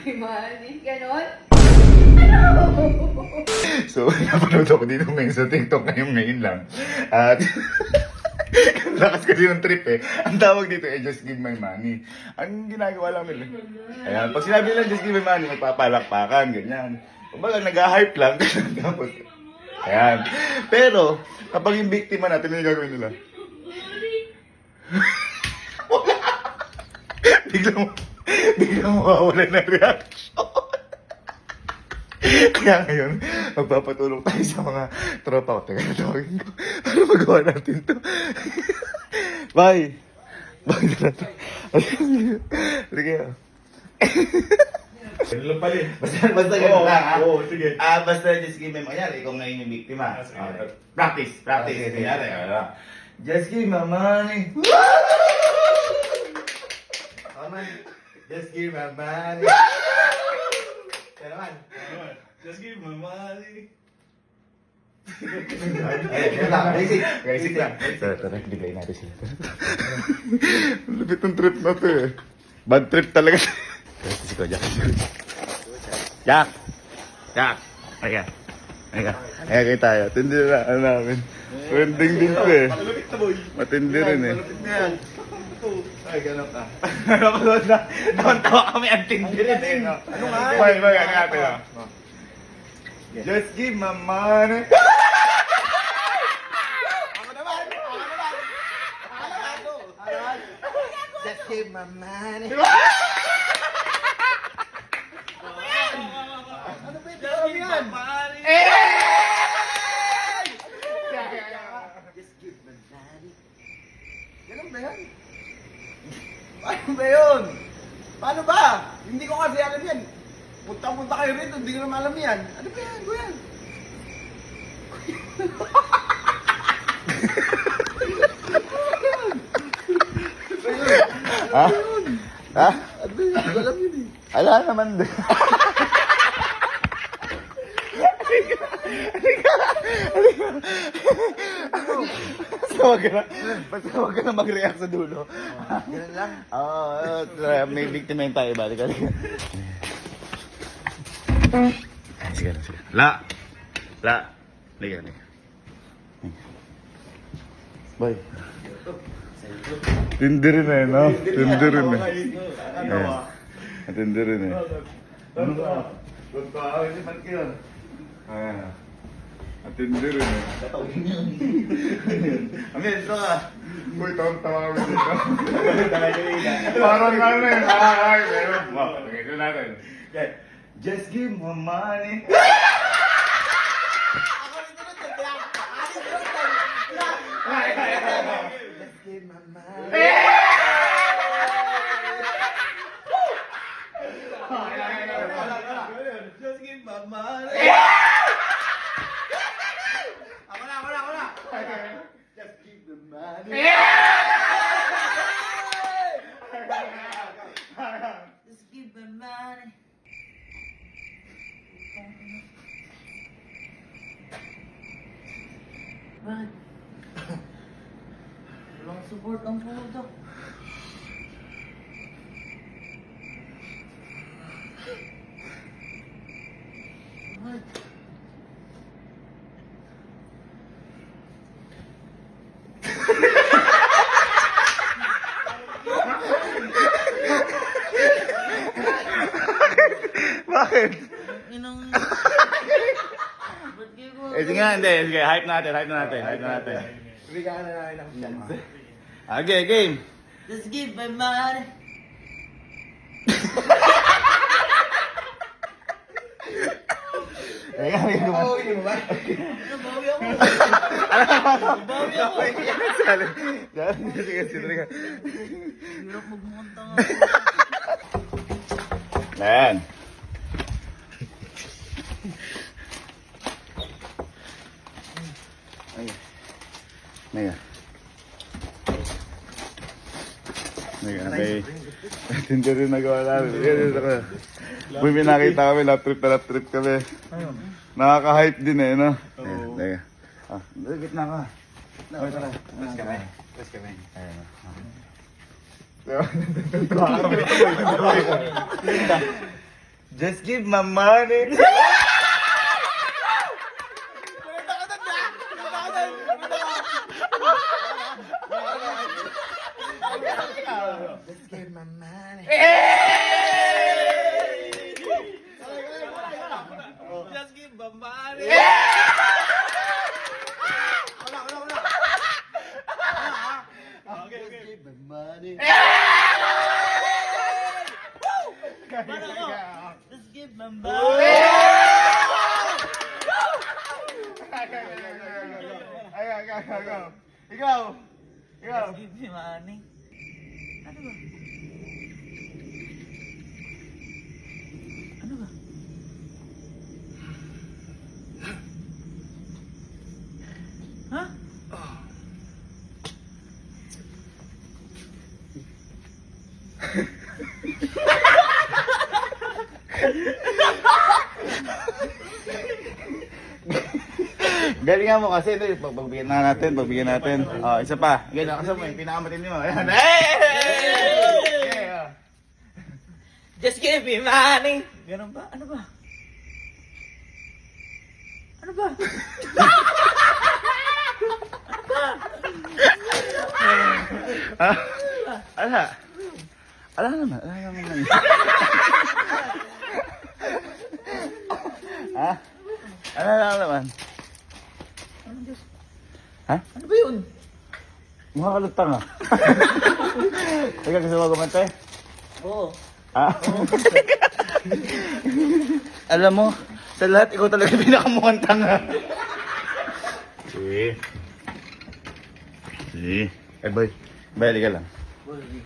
May money, ganon. So, napanood ako dito ngayon sa TikTok ngayon lang. At lakas kasi yung trip eh. Ang tawag dito eh, just give my money. Ang ginagawa lang nila. Ayan, pag sinabi nila just give my money, magpapalakpakan, ganyan. Kumbaga, nag-hype lang. Tapos, ayan. Pero, kapag yung biktima natin, ano yung gagawin nila? biglang mawawala na reaction. Kaya ngayon, magpapatulong tayo sa mga tropa ko. Teka, tawagin ko. Ano magawa natin to? Bye! Bye na natin. Sige. Ano lang pala eh. Basta ganun lang, ha? Oo, sige. Basta just give me, kanyari, ikaw ngayon yung biktima. Practice. Kanyari, just give me money. Just give my money. Kaya naman. Just give my money. Basic lang. Tara, bigay natin sila. Lupit ng trip na to eh. Bad trip talaga. Si Jack. Jack! Ayan. Ayan tayo. Tindi na, ano namin. Trending din to eh. Malapit na boy. Matindi rin eh. Malapit na yan. Ay, gano'n ka. Napanood na. Naman-tawa kami ang tindi rin eh. Ano nga? Bye, ano natin ah. Just give my money. Just give my money. Ano ba ito? Ano yan? Just give my money. Ganun ba yan? Paano ba yun? Paano ba? Hindi ko kasi alam yan. Punta-punta kayo rito, hindi ko naman alam yan. Ano ba yan? Kuya? Ha? Ha? Ano ba yan? Hindi ko alam yun eh. Ala naman din. Basta wag ka na mag-react sa dulo. Ganun lang. Oo, may biktima tayo ba? Sige. La! Liga. Bye. Tindi rin eh, no? Tindi rin eh. Tindi rin eh. Ano ba? Doon pa ako si Markion. Ayan. Tindi rin eh. Amin, ito ka. Uy, tawa kami dito. Parang ano eh, nakakay. Meron. Wow, ito natin. Just give my money. Just give my money. Just give my money. Ako na. Just give the money. Just give the money. Bakit? Walang support ang puto. Bakit? Bakit? Inang... Ba't kayo ko? Sige nga, hindi. Sige, hype natin. Bigyan na namin ng chance. Okay, game. Just give my money. Pauwi mo ba? Nabawi ako. Sige. Hirap magmunta nga. Ayan. Ayan. Okay. Hindi rin nagawa namin. Uy, may nakita kami, lap trip kami. Nakaka-hype din eh, no? Oo. Teka. Gitna ka. Okay, tara. Let's kami. Just give my money. Just give my money. Just give my money. Just give my money. Paano ko? Just give my money. Ikaw. Just give me money. Ano ba? Ano ba? Ha? Galingan mo kasi ito, pagbigyan na natin, Oh, isa pa. Ganyan kasi mo, yung pinakamatindi mo. Ayan. Hey! Oh. Just give me money. Ganun ba? Ano ba? Ano ba? Ha? Ala. Ala naman. Ha? Ala lang naman. Ha? Ano ba yun? Mukha ka lutang ah. Teka, gusto mo gumante? Oo. Ha? Alam mo, sa lahat, ikaw talaga pinakamukhang tanga. Sige. Sige. Eh, boy. Boy, halika lang.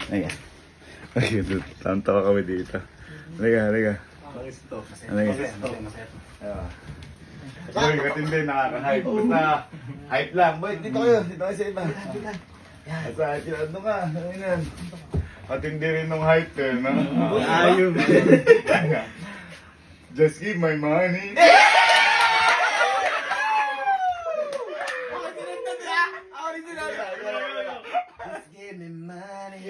Halika. Halika, tantawa kami dito. Halika. Halika. Boy, katindi, nakaka-hype. Basta, hype lang. Boy, dito kayo. Dito kayo sa iba. Basta, ano ka? Ano yan? Katindi rin nung hype eh, no? Ayun. Just give my money. Just give me money.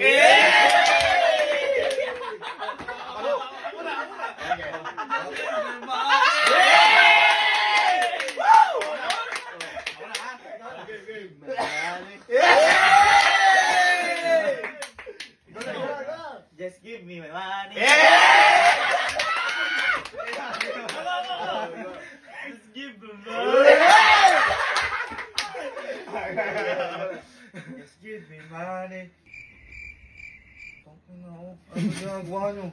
Just give me my money. Just give me money. Just give me money. Ano ginagawa nyo?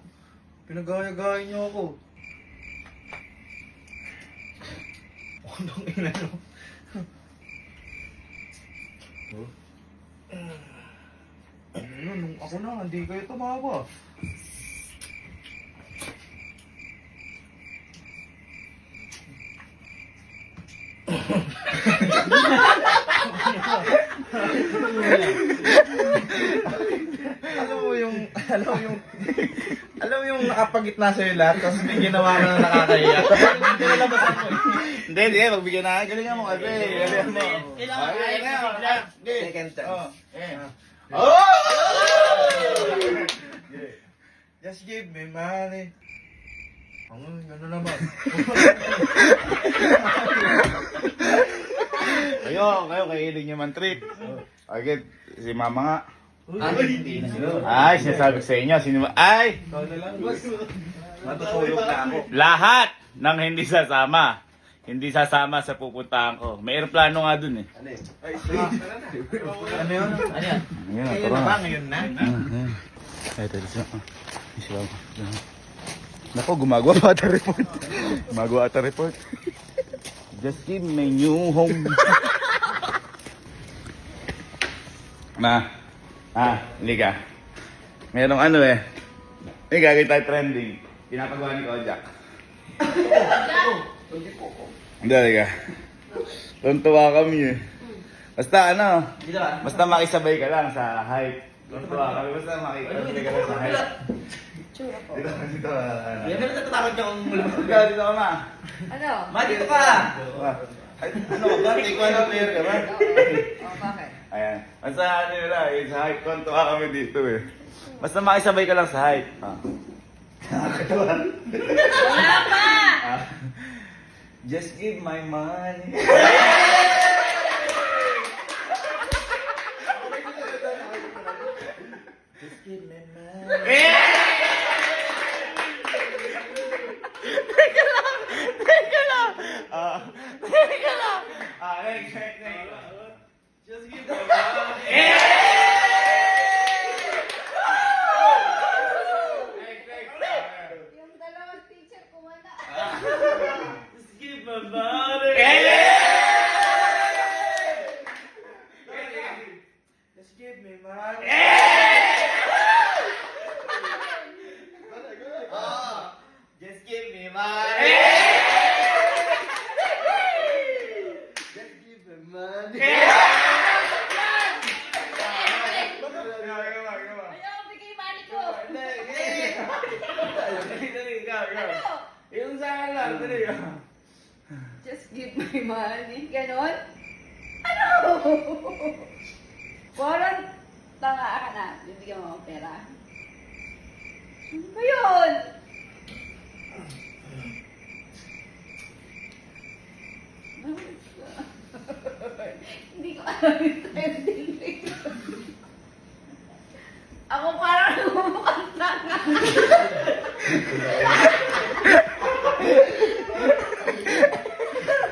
Pinagaya-gaya nyo ako. Anong ina nyo? Ano, nung ako na, hindi kayo tumawa. alam mo yung nakapagitna sa'yo lahat, tapos may ginawa ka na nakakahiya. Tapos hindi na labasan mo. Hindi, magbigyan na. Galingan mo kasi. Galingan mo. Kailangan Okay, kahit na. bigla. Second chance. Oh, eh. Oh! Just give me money. Ang gano'n naman. Kayo kahilig niyo man trip. Okay, si mama nga. Hindi na sila. Ay, sinasabi ko sa inyo. Sino ba? Ay! Ikaw na lang, boss. Matutulog na ako. Lahat ng hindi sasama. Hindi sasama sa pupuntahan ko. May aeroplano nga dun eh. Ano eh? Ano yun? Ano yan? Ayan, Ngayon na ba? Ngayon na? Ay, tayo sa... Nako, gumagawa pa ata report. Gumagawa ata report. Just give me new home. Liga. Merong ano eh. May gagawin tayo trending. Pinapagawa ni Kojak. Hindi, liga. Tuntua kami eh. Basta ano, basta makisabay ka lang sa hype. Tuntua kami, basta makisabay ka lang sa hype. Dito. Yan na natatakot niya kung Dito ka ma. Ano? Ma, dito ka! Ay, ano ka ba? Take one player ka ba? Oh, bakit? Ayan. Basta ano nila, sa hype, tuntua kami dito eh. Basta makisabay ka lang sa hype. Nakakatawa. Wala pa! Just give my money. Just give me money. Teka lang! Teka lang! Teka lang! Next. Just give me money. Yung dalawang teacher kumanta. Just give my money. Just give me money. Just give me money. Just give me money. Ayaw, bigay money ko. Dali, ikaw. Ano? Yung sa akin lang, dali. Just give my money. Ganon? Ano? Parang tanga ka na. Bibigyan mo ako pera. Ano ba yun? Hindi ko alam yung trending. Ako parang mukhang tanga.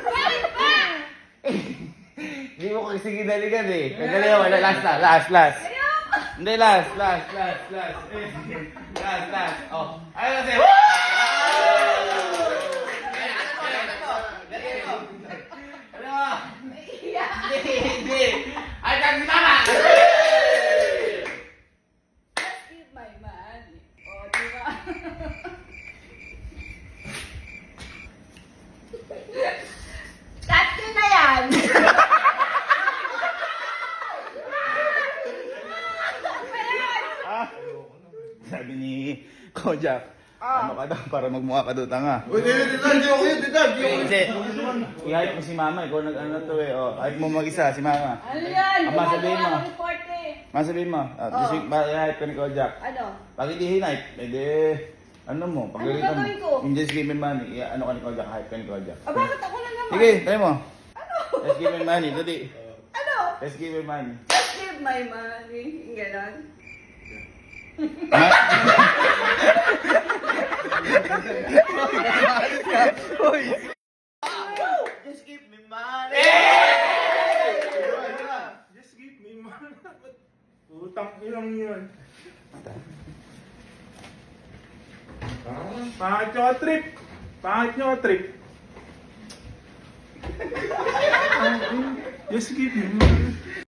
Bakit ba? Hindi mo kasi ginaligan eh. Kagaling mo, last. Ayoko. Hindi, last. Last. Oh. Ano kasi? Ano mo? Iiyak. Hindi. Ay, kang tama! Just give my money. O, di ba? Cut nyo na yan! Sabi ni Kojak, ano ka daw para magmukha ka daw tanga. Uy, hindi ako yun, hindi ako Hindi. I-hype mo si mama, ikaw nag-ano to eh. Oh, hype mo mag-isa, si mama. Ano yan? Ama, sabihin mo. Gumagawa ng report eh. Masabihin mo, i-hype ka ni Kojak. Ano? Pag hindi hinaype, edi, ano mo, pagalitan mo. gagawin ko? Yung just give me money, ano ka ni Kojak, hype ka ni Kojak. Ah, bakit ako na naman? Sige, try mo. Ano? Let's give me money, dali. Ano? Let's give me money. Just give my money. Ganon. Ha? Just give me money. Just give me money. Utang ilang yun. Pangit nyo trip. Just give me money.